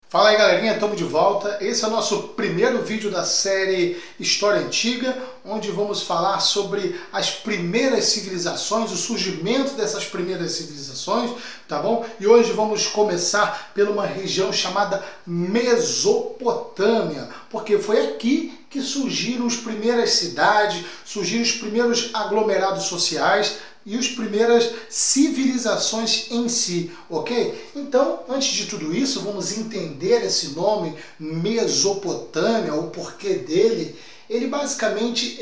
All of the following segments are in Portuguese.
Fala aí, galerinha, estamos de volta. Esse é o nosso primeiro vídeo da série História Antiga, onde vamos falar sobre as primeiras civilizações, o surgimento dessas primeiras civilizações, tá bom? E hoje vamos começar por uma região chamada Mesopotâmia, porque foi aqui que surgiram as primeiras cidades, surgiram os primeiros aglomerados sociais e as primeiras civilizações em si, ok? Então, antes de tudo isso, vamos entender esse nome Mesopotâmia, o porquê dele. Ele basicamente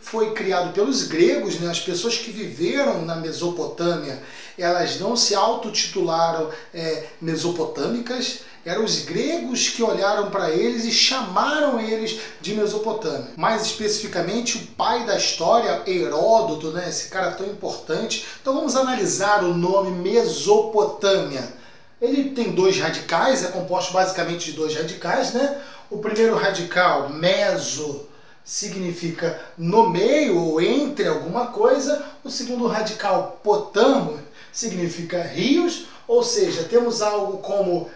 foi criado pelos gregos, né? As pessoas que viveram na Mesopotâmia, elas não se autotitularam mesopotâmicas, eram os gregos que olharam para eles e chamaram eles de Mesopotâmia. Mais especificamente, o pai da história, Heródoto, né? Esse cara tão importante. Então vamos analisar o nome Mesopotâmia. Ele tem dois radicais, é composto basicamente de dois radicais, né? O primeiro radical, meso, significa no meio ou entre alguma coisa. O segundo radical, potamo, significa rios, ou seja, temos algo como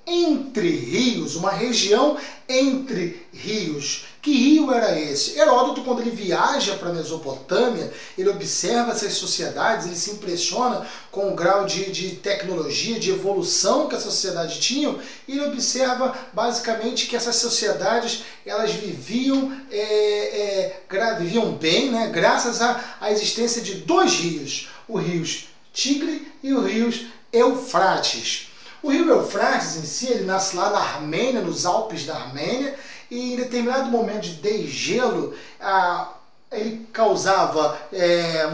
entre rios, uma região entre rios. Que rio era esse? Heródoto, quando ele viaja para a Mesopotâmia, ele observa essas sociedades, ele se impressiona com o grau de tecnologia, de evolução que a sociedade tinha, e ele observa basicamente que essas sociedades elas viviam bem, né, graças à existência de dois rios, o rio Tigre e o rio Eufrates. O rio Eufrates em si, ele nasce lá na Armênia, nos Alpes da Armênia, e em determinado momento de degelo, ele causava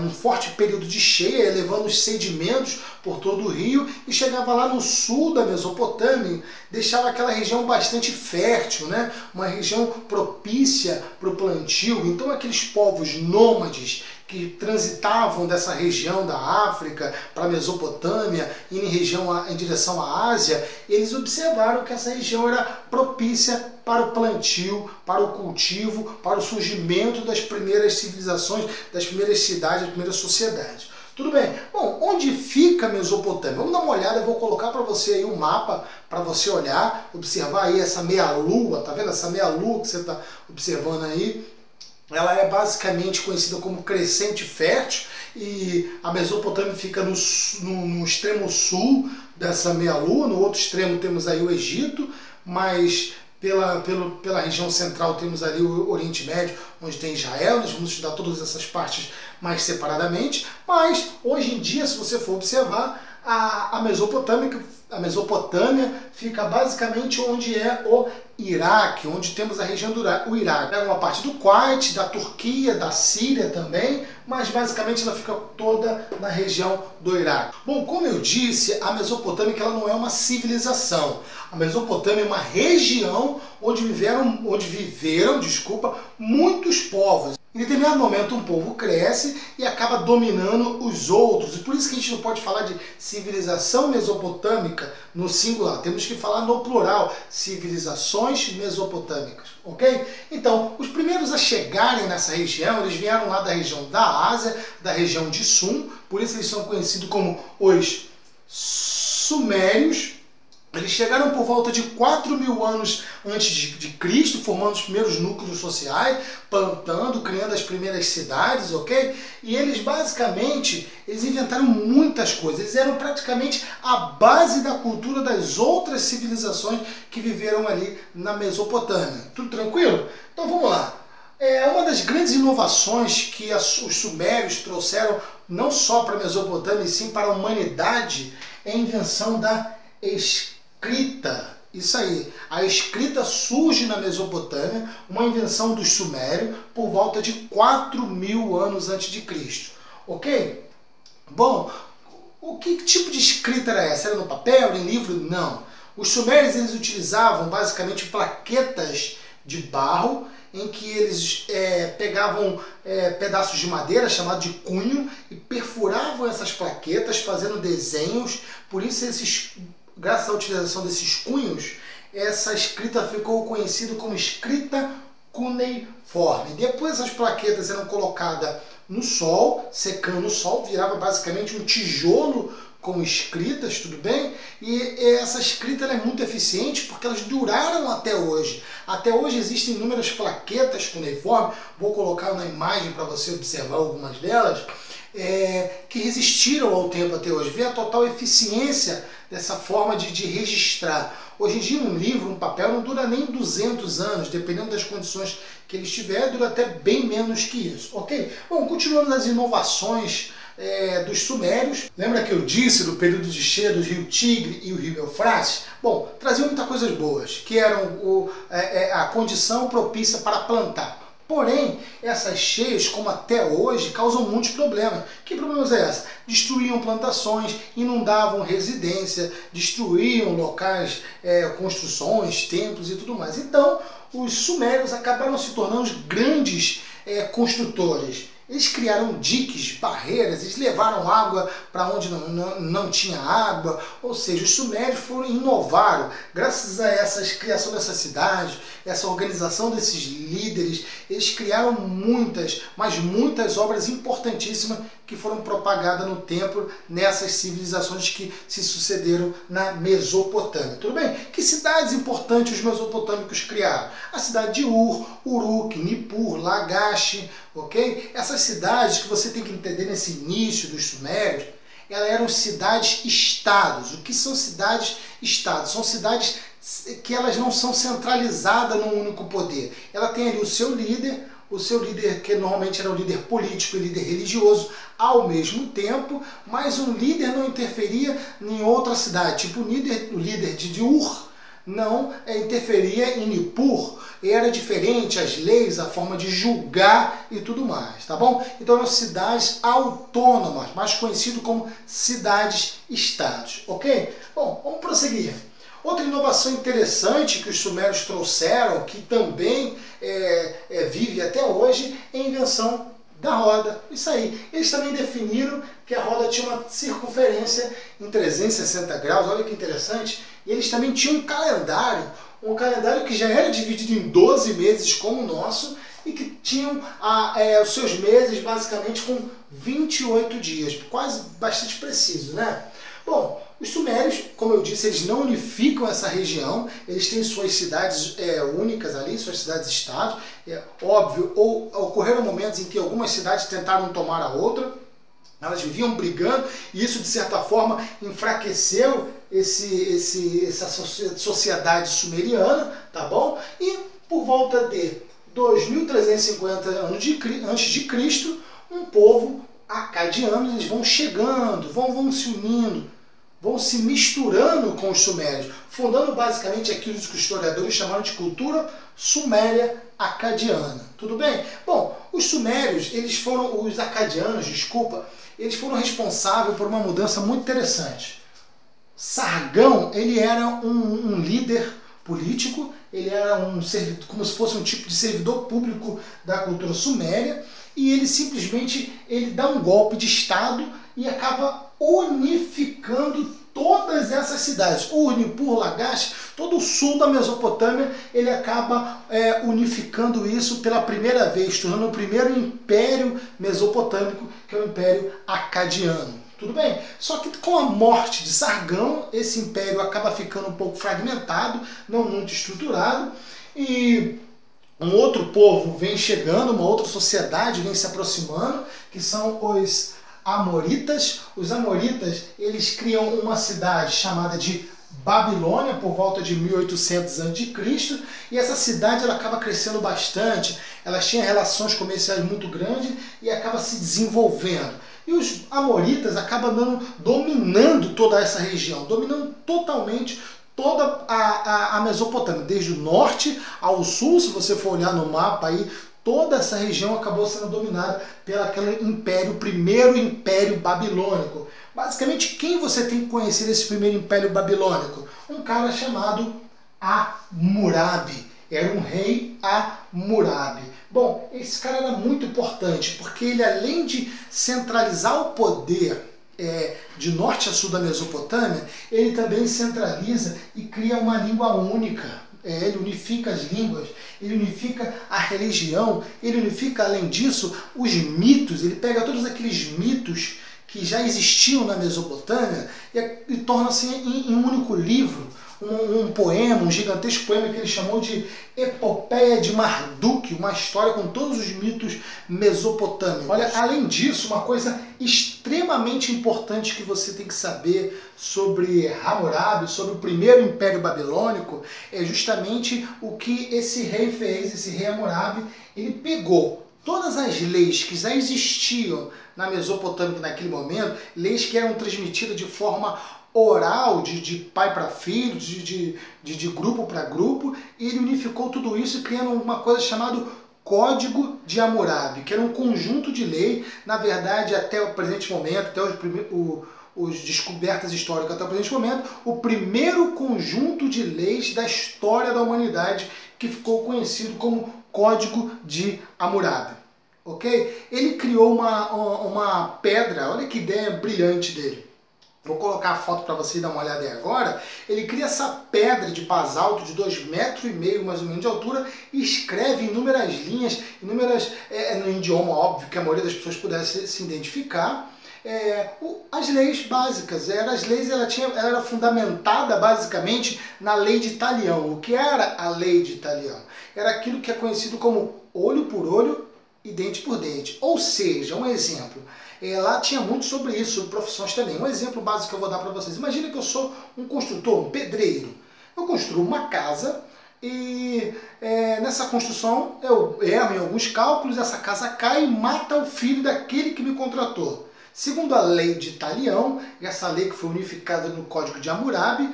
um forte período de cheia, levando os sedimentos por todo o rio, e chegava lá no sul da Mesopotâmia, deixava aquela região bastante fértil, né? Uma região propícia para o plantio. Então aqueles povos nômades que transitavam dessa região da África para a Mesopotâmia e em direção à Ásia, eles observaram que essa região era propícia para o plantio, para o cultivo, para o surgimento das primeiras civilizações, das primeiras cidades, das primeiras sociedades. Tudo bem. Bom, onde fica a Mesopotâmia? Vamos dar uma olhada, eu vou colocar para você aí um mapa, para você olhar, observar aí essa meia-lua, tá vendo essa meia-lua que você está observando aí? Ela é basicamente conhecida como crescente fértil, e a Mesopotâmia fica no extremo sul dessa meia-lua. No outro extremo temos aí o Egito, mas pela região central temos ali o Oriente Médio, onde tem Israel. Nós vamos estudar todas essas partes mais separadamente, mas hoje em dia, se você for observar, a Mesopotâmia fica basicamente onde é o Iraque, onde temos a região do Iraque. É uma parte do Kuwait, da Turquia, da Síria também, mas basicamente ela fica toda na região do Iraque. Bom, como eu disse, a Mesopotâmia ela não é uma civilização. A Mesopotâmia é uma região onde viveram muitos povos. Em determinado momento um povo cresce e acaba dominando os outros. E por isso que a gente não pode falar de civilização mesopotâmica no singular. Temos que falar no plural, civilizações mesopotâmicas, ok? Então, os primeiros a chegarem nessa região, eles vieram lá da região da Ásia, da região de Sum. Por isso eles são conhecidos como os Sumérios. Eles chegaram por volta de 4.000 anos antes de Cristo, formando os primeiros núcleos sociais, plantando, criando as primeiras cidades, ok? E eles basicamente, eles inventaram muitas coisas. Eles eram praticamente a base da cultura das outras civilizações que viveram ali na Mesopotâmia. Tudo tranquilo? Então vamos lá. Uma das grandes inovações que os sumérios trouxeram, não só para a Mesopotâmia, e sim para a humanidade, é a invenção da escrita. Isso aí, a escrita surge na Mesopotâmia, uma invenção dos sumérios, por volta de 4.000 anos antes de Cristo, ok? Bom, que tipo de escrita era essa? Era no papel, em livro? Não. Os sumérios eles utilizavam basicamente plaquetas de barro, em que eles pegavam pedaços de madeira, chamado de cunho, e perfuravam essas plaquetas, fazendo desenhos. Por isso graças à utilização desses cunhos, essa escrita ficou conhecida como escrita cuneiforme. Depois essas plaquetas eram colocadas no sol, secando o sol, virava basicamente um tijolo com escritas, tudo bem? E essa escrita ela é muito eficiente porque elas duraram até hoje. Até hoje existem inúmeras plaquetas cuneiformes, vou colocar na imagem para você observar algumas delas, que resistiram ao tempo até hoje. Vê a total eficiência dessa forma de registrar. Hoje em dia um livro, um papel, não dura nem 200 anos, dependendo das condições que ele estiver, dura até bem menos que isso, ok? Bom, continuando nas inovações dos sumérios. Lembra que eu disse do período de cheia do rio Tigre e o rio Eufrates? Bom, traziam muitas coisas boas, que eram a condição propícia para plantar. Porém, essas cheias, como até hoje, causam muitos problemas. Que problemas é essa? Destruíam plantações, inundavam residência, destruíam locais, construções, templos e tudo mais. Então, os sumérios acabaram se tornando grandes construtores. Eles criaram diques, barreiras, eles levaram água para onde não tinha água, ou seja, os sumérios inovaram, graças a essa criação dessas cidades, essa organização desses líderes, eles criaram muitas, mas muitas obras importantíssimas que foram propagadas no tempo nessas civilizações que se sucederam na Mesopotâmia. Tudo bem? Que cidades importantes os mesopotâmicos criaram? A cidade de Ur, Uruk, Nippur, Lagash, ok? Essas cidades que você tem que entender nesse início dos sumérios, elas eram cidades-estados. O que são cidades-estados? São cidades que elas não são centralizadas num único poder. Ela tem ali o seu líder que normalmente era o líder político e líder religioso ao mesmo tempo, mas um líder não interferia em outra cidade, tipo o líder de Ur não interferia em Nippur, era diferente as leis, a forma de julgar e tudo mais, tá bom? Então eram cidades autônomas, mais conhecido como cidades-estados, ok? Bom, vamos prosseguir. Outra inovação interessante que os sumérios trouxeram, que também vive até hoje, é a invenção da roda. Isso aí. Eles também definiram que a roda tinha uma circunferência em 360 graus, olha que interessante. E eles também tinham um calendário que já era dividido em 12 meses como o nosso, e que tinham os seus meses basicamente com 28 dias, quase bastante preciso, né? Bom, os sumérios, como eu disse, eles não unificam essa região, eles têm suas cidades únicas ali, suas cidades-estados, óbvio, ou ocorreram momentos em que algumas cidades tentaram tomar a outra, elas viviam brigando, e isso de certa forma enfraqueceu essa sociedade sumeriana, tá bom? E por volta de 2350 anos antes de Cristo, um povo acadiano, eles vão chegando, vão se unindo, vão se misturando com os sumérios, fundando basicamente aquilo que os historiadores chamaram de cultura suméria acadiana. Tudo bem? Bom, os sumérios, os acadianos, desculpa, eles foram responsáveis por uma mudança muito interessante. Sargão, ele era um líder político, ele era como se fosse um tipo de servidor público da cultura suméria, e ele simplesmente dá um golpe de Estado e acaba unificando todas essas cidades. Ur, Nippur, Lagash, todo o sul da Mesopotâmia, ele acaba unificando isso pela primeira vez, tornando o primeiro império mesopotâmico, que é o Império Acadiano. Tudo bem? Só que com a morte de Sargão, esse império acaba ficando um pouco fragmentado, não muito estruturado, e um outro povo vem chegando, uma outra sociedade vem se aproximando, que são os Amoritas. Os Amoritas, eles criam uma cidade chamada de Babilônia por volta de 1800 a.C. e essa cidade ela acaba crescendo bastante, ela tinha relações comerciais muito grandes e acaba se desenvolvendo. E os Amoritas acabam dominando toda essa região, dominando totalmente toda a Mesopotâmia, desde o norte ao sul. Se você for olhar no mapa aí, toda essa região acabou sendo dominada pelo primeiro império babilônico. Basicamente, quem você tem que conhecer esse primeiro império babilônico? Um cara chamado Hammurabi. Era um rei Hammurabi. Bom, esse cara era muito importante, porque ele, além de centralizar o poder de norte a sul da Mesopotâmia, ele também centraliza e cria uma língua única. Ele unifica as línguas, ele unifica a religião, ele unifica, além disso, os mitos. Ele pega todos aqueles mitos que já existiam na Mesopotâmia e torna-se em um único livro, um poema, um gigantesco poema que ele chamou de Epopeia de Marduk, uma história com todos os mitos mesopotâmicos. Olha, além disso, uma coisa extremamente importante que você tem que saber sobre Hammurabi, sobre o primeiro Império Babilônico, é justamente o que esse rei fez, esse rei Hammurabi. Ele pegou todas as leis que já existiam na Mesopotâmia naquele momento, leis que eram transmitidas de forma oral, de pai para filho, de grupo para grupo, e ele unificou tudo isso criando uma coisa chamada Código de Hammurabi, que era um conjunto de lei, na verdade, até o presente momento, até os descobertas históricas até o presente momento, o primeiro conjunto de leis da história da humanidade que ficou conhecido como Código de Hammurabi. Ok? Ele criou uma pedra, olha que ideia brilhante dele. Vou colocar a foto para vocês dar uma olhada aí agora. Ele cria essa pedra de basalto de 2,5 metros mais ou menos de altura e escreve inúmeras linhas, no idioma óbvio que a maioria das pessoas pudesse se identificar. As leis básicas. Ela era fundamentada basicamente na lei de Talião. O que era a lei de Talião? Era aquilo que é conhecido como olho por olho e dente por dente. Ou seja, um exemplo. Lá tinha muito sobre isso, sobre profissões também. Um exemplo básico que eu vou dar para vocês. Imagina que eu sou um construtor, um pedreiro. Eu construo uma casa e nessa construção eu erro em alguns cálculos, essa casa cai e mata o filho daquele que me contratou. Segundo a lei de Talião, essa lei que foi unificada no Código de Hammurabi,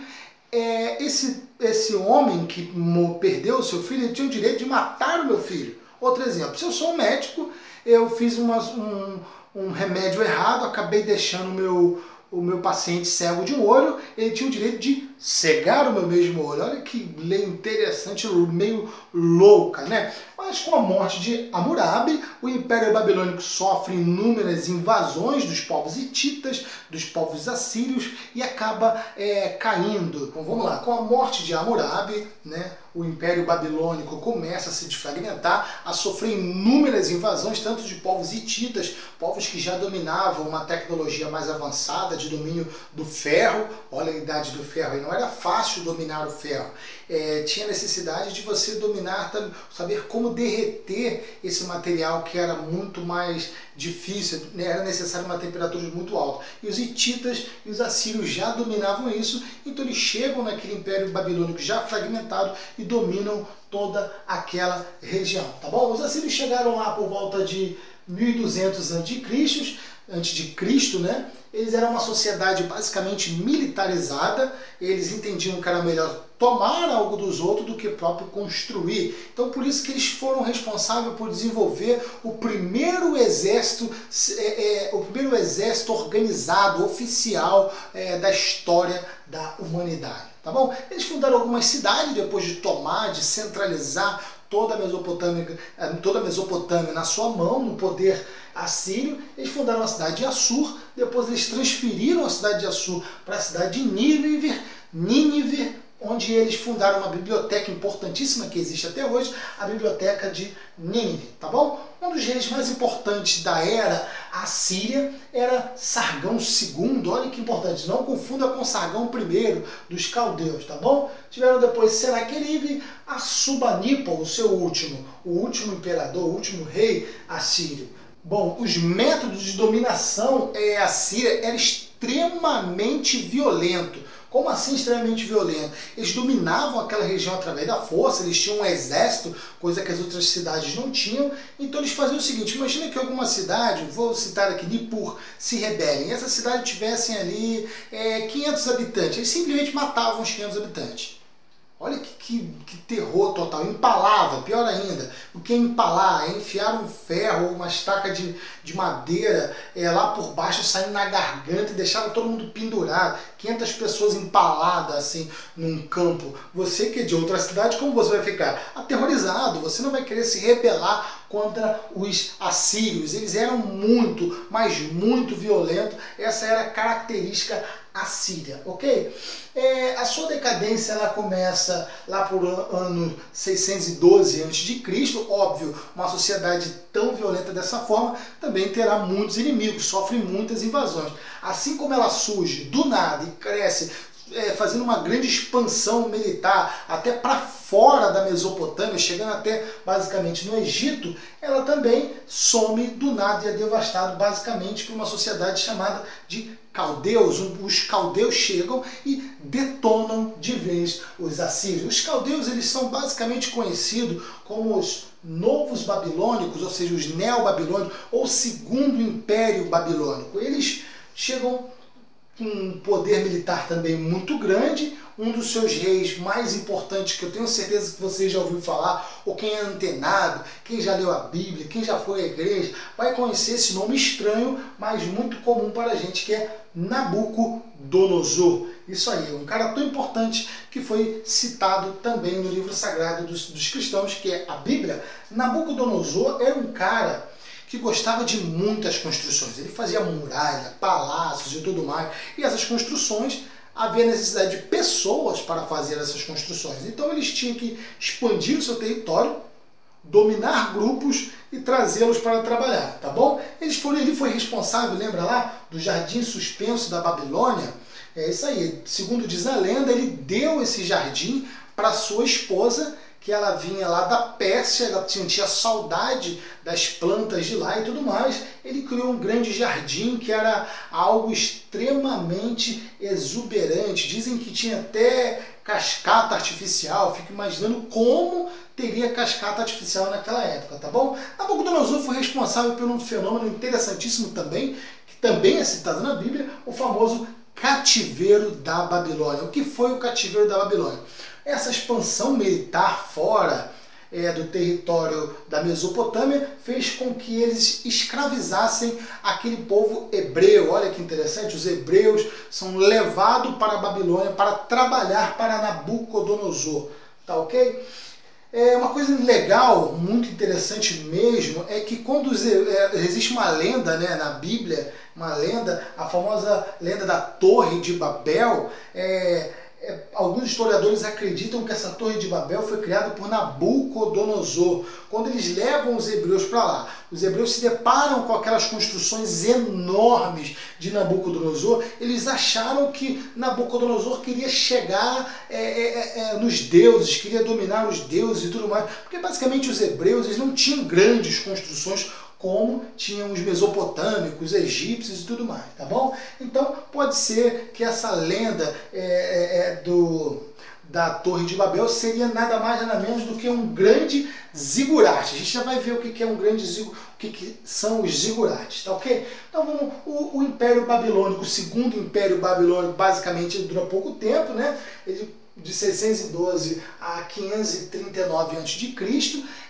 esse homem que perdeu o seu filho, ele tinha o direito de matar o meu filho. Outro exemplo, se eu sou um médico, eu fiz um remédio errado, acabei deixando o meu paciente cego de um olho, ele tinha o direito de cegar o meu mesmo olho. Olha que lei interessante, meio louca, né? Mas com a morte de Hammurabi, o Império Babilônico sofre inúmeras invasões dos povos hititas, dos povos assírios e acaba caindo. Então vamos lá, com a morte de Hammurabi, né, o Império Babilônico começa a se desfragmentar, a sofrer inúmeras invasões, tanto de povos hititas, povos que já dominavam uma tecnologia mais avançada de domínio do ferro. Olha a idade do ferro, e não era fácil dominar o ferro. Tinha necessidade de você dominar, saber como derreter esse material que era muito mais difícil, né? Era necessário uma temperatura muito alta. E os hititas e os assírios já dominavam isso, então eles chegam naquele Império Babilônico já fragmentado e dominam toda aquela região, tá bom? Os assírios chegaram lá por volta de 1200 antes de Cristo, né? Eles eram uma sociedade basicamente militarizada, eles entendiam que era melhor tomar algo dos outros do que próprio construir. Então por isso que eles foram responsáveis por desenvolver o primeiro exército organizado, oficial da história da humanidade. Tá bom? Eles fundaram algumas cidades depois de tomar, de centralizar toda a Mesopotâmia na sua mão, no poder assírio. Eles fundaram a cidade de Assur, depois eles transferiram a cidade de Assur para a cidade de Nínive, onde eles fundaram uma biblioteca importantíssima que existe até hoje, a Biblioteca de Nínive, tá bom? Um dos reis mais importantes da era assíria era Sargão II, olha que importante, não confunda com Sargão I dos caldeus, tá bom? Tiveram depois Senaqueribe, Assurbanipal, o último imperador, o último rei assírio. Bom, os métodos de dominação assíria eram extremamente violentos. Como assim extremamente violento? Eles dominavam aquela região através da força, eles tinham um exército, coisa que as outras cidades não tinham. Então eles faziam o seguinte, imagina que alguma cidade, vou citar aqui Nippur, se rebelem, e essa cidade tivessem ali 500 habitantes, eles simplesmente matavam os 500 habitantes. Olha que terror total. Empalava, pior ainda. O que é empalar? É enfiar um ferro ou uma estaca de madeira lá por baixo, saindo na garganta e deixava todo mundo pendurado. 500 pessoas empaladas assim num campo. Você que é de outra cidade, como você vai ficar? Aterrorizado. Você não vai querer se rebelar contra os assírios. Eles eram muito, mas muito violentos. Essa era a característica Assíria, ok? A sua decadência ela começa lá por ano 612 a.C., óbvio, uma sociedade tão violenta dessa forma também terá muitos inimigos, sofre muitas invasões. Assim como ela surge do nada e cresce, fazendo uma grande expansão militar até para fora da Mesopotâmia, chegando até basicamente no Egito, ela também some do nada e é devastado basicamente por uma sociedade chamada de caldeus. Os caldeus chegam e detonam de vez os assírios. Os caldeus eles são basicamente conhecidos como os novos babilônicos, ou seja, os neobabilônicos, ou segundo império babilônico. Eles chegam com um poder militar também muito grande. Um dos seus reis mais importantes, que eu tenho certeza que você já ouviu falar, ou quem é antenado, quem já leu a Bíblia, quem já foi à igreja, vai conhecer esse nome estranho, mas muito comum para a gente, que é Nabucodonosor. Isso aí, um cara tão importante que foi citado também no livro sagrado dos cristãos, que é a Bíblia. Nabucodonosor era um cara que gostava de muitas construções. Ele fazia muralha, palácios e tudo mais. E essas construções, havia necessidade de pessoas para fazer essas construções. Então eles tinham que expandir o seu território, dominar grupos e trazê-los para trabalhar, tá bom? Ele foi responsável, lembra lá, do jardim suspenso da Babilônia? É isso aí. Segundo diz a lenda, ele deu esse jardim para sua esposa, que ela vinha lá da Pérsia, ela sentia saudade das plantas de lá e tudo mais. Ele criou um grande jardim que era algo extremamente exuberante. Dizem que tinha até cascata artificial. Fico imaginando como teria cascata artificial naquela época, tá bom? Nabucodonosor foi responsável por um fenômeno interessantíssimo também, que também é citado na Bíblia, o famoso cativeiro da Babilônia. O que foi o cativeiro da Babilônia? Essa expansão militar fora do território da Mesopotâmia fez com que eles escravizassem aquele povo hebreu. Olha que interessante, os hebreus são levados para a Babilônia para trabalhar para Nabucodonosor. Tá ok? Uma coisa legal, muito interessante mesmo, é que quando existe uma lenda, né, na Bíblia, uma lenda, a famosa lenda da Torre de Babel. Alguns historiadores acreditam que essa Torre de Babel foi criada por Nabucodonosor. Quando eles levam os hebreus para lá, os hebreus se deparam com aquelas construções enormes de Nabucodonosor. Eles acharam que Nabucodonosor queria chegar nos deuses, queria dominar os deuses e tudo mais. Porque basicamente os hebreus eles não tinham grandes construções como tinham os mesopotâmicos, egípcios e tudo mais, tá bom? Então pode ser que essa lenda da Torre de Babel seria nada mais nada menos do que um grande zigurate. A gente já vai ver o que é um grande zigurate, o que são os zigurates, tá ok? Então vamos, o Império Babilônico, o segundo Império Babilônico, basicamente dura pouco tempo, né? Ele de 612 a 539 a.C.,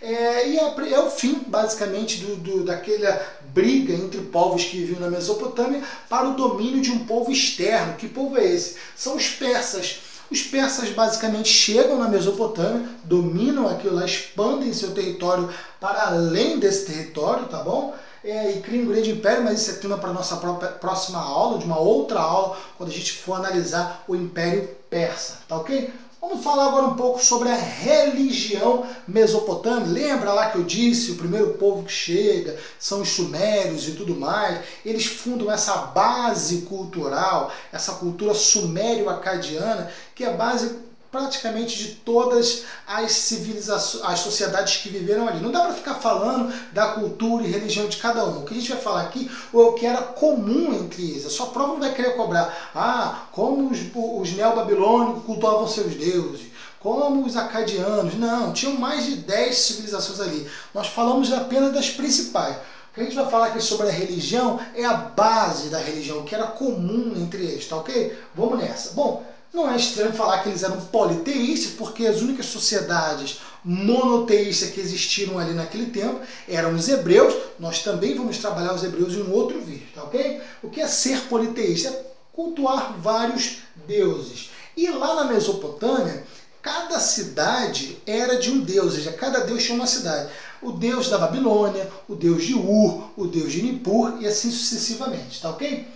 e é o fim, basicamente, daquela briga entre povos que viviam na Mesopotâmia para o domínio de um povo externo. Que povo é esse? São os persas. Os persas basicamente chegam na Mesopotâmia, dominam aquilo lá, expandem seu território para além desse território, tá bom? E criam um grande império, mas isso é tema para a nossa próxima aula, de uma outra aula, quando a gente for analisar o Império Persa, tá ok? Vamos falar agora um pouco sobre a religião mesopotâmica. Lembra lá que eu disse, o primeiro povo que chega são os sumérios e tudo mais. Eles fundam essa base cultural, essa cultura sumério-acadiana, que é a base praticamente de todas as civilizações, as sociedades que viveram ali. Não dá para ficar falando da cultura e religião de cada um. O que a gente vai falar aqui é o que era comum entre eles. A sua prova não vai querer cobrar, como os neobabilônicos cultuavam seus deuses, como os acadianos. Não, tinham mais de 10 civilizações ali. Nós falamos apenas das principais. O que a gente vai falar aqui sobre a religião é a base da religião, o que era comum entre eles, tá ok? Vamos nessa. Bom, não é estranho falar que eles eram politeístas, porque as únicas sociedades monoteístas que existiram ali naquele tempo eram os hebreus. Nós também vamos trabalhar os hebreus em um outro vídeo, tá ok? O que é ser politeísta? É cultuar vários deuses. E lá na Mesopotâmia, cada cidade era de um deus, ou seja, cada deus tinha uma cidade. O deus da Babilônia, o deus de Ur, o deus de Nippur e assim sucessivamente, tá ok?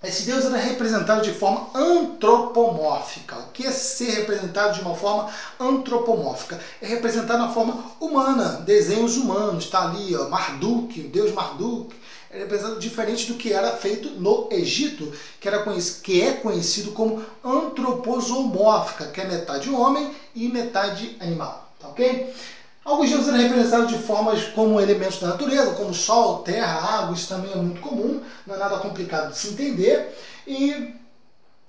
esse Deus era representado de forma antropomórfica. O que é ser representado de uma forma antropomórfica? É representado na forma humana, desenhos humanos. Está ali, ó, Marduk, o Deus Marduk. É representado diferente do que era feito no Egito, que é conhecido como antroposomórfica, que é metade homem e metade animal. Tá ok? Alguns deuses eram representados de formas como elementos da natureza, como sol, terra, água, isso também é muito comum, não é nada complicado de se entender. E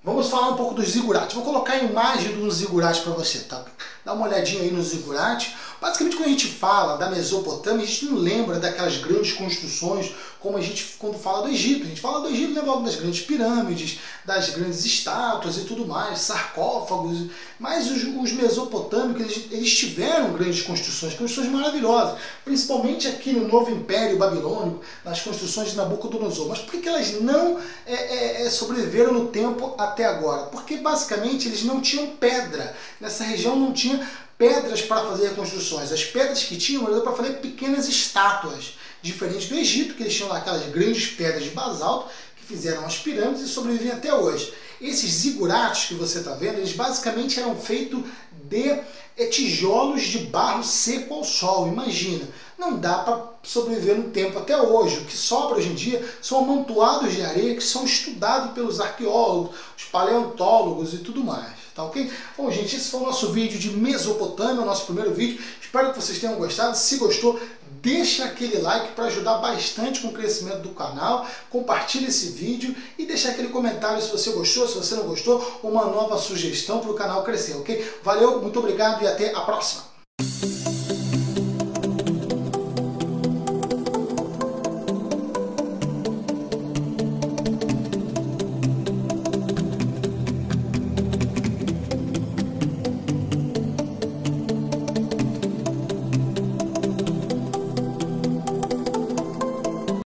vamos falar um pouco dos zigurates. Vou colocar a imagem de um zigurate para você, tá? Dá uma olhadinha aí no zigurate. Basicamente, quando a gente fala da Mesopotâmia, a gente não lembra daquelas grandes construções como a gente quando fala do Egito. A gente fala do Egito, lembra logo das grandes pirâmides, das grandes estátuas e tudo mais, sarcófagos. Mas os mesopotâmicos, eles tiveram grandes construções maravilhosas, principalmente aqui no Novo Império Babilônico, nas construções de Nabucodonosor. Mas por que elas não sobreviveram no tempo até agora? Porque basicamente eles não tinham pedra. Nessa região não tinha pedras para fazer reconstruções. As pedras que tinham eram para fazer pequenas estátuas, diferente do Egito, que eles tinham lá aquelas grandes pedras de basalto que fizeram as pirâmides e sobrevivem até hoje. Esses zigurates que você está vendo, eles basicamente eram feitos de tijolos de barro seco ao sol. Imagina, não dá para sobreviver no tempo até hoje. O que sobra hoje em dia são amontoados de areia que são estudados pelos arqueólogos, os paleontólogos e tudo mais. Tá ok? Bom, gente, esse foi o nosso vídeo de Mesopotâmia, o nosso primeiro vídeo. Espero que vocês tenham gostado. Se gostou, deixa aquele like para ajudar bastante com o crescimento do canal. Compartilhe esse vídeo e deixa aquele comentário se você gostou, se você não gostou, uma nova sugestão para o canal crescer, ok? Valeu, muito obrigado e até a próxima!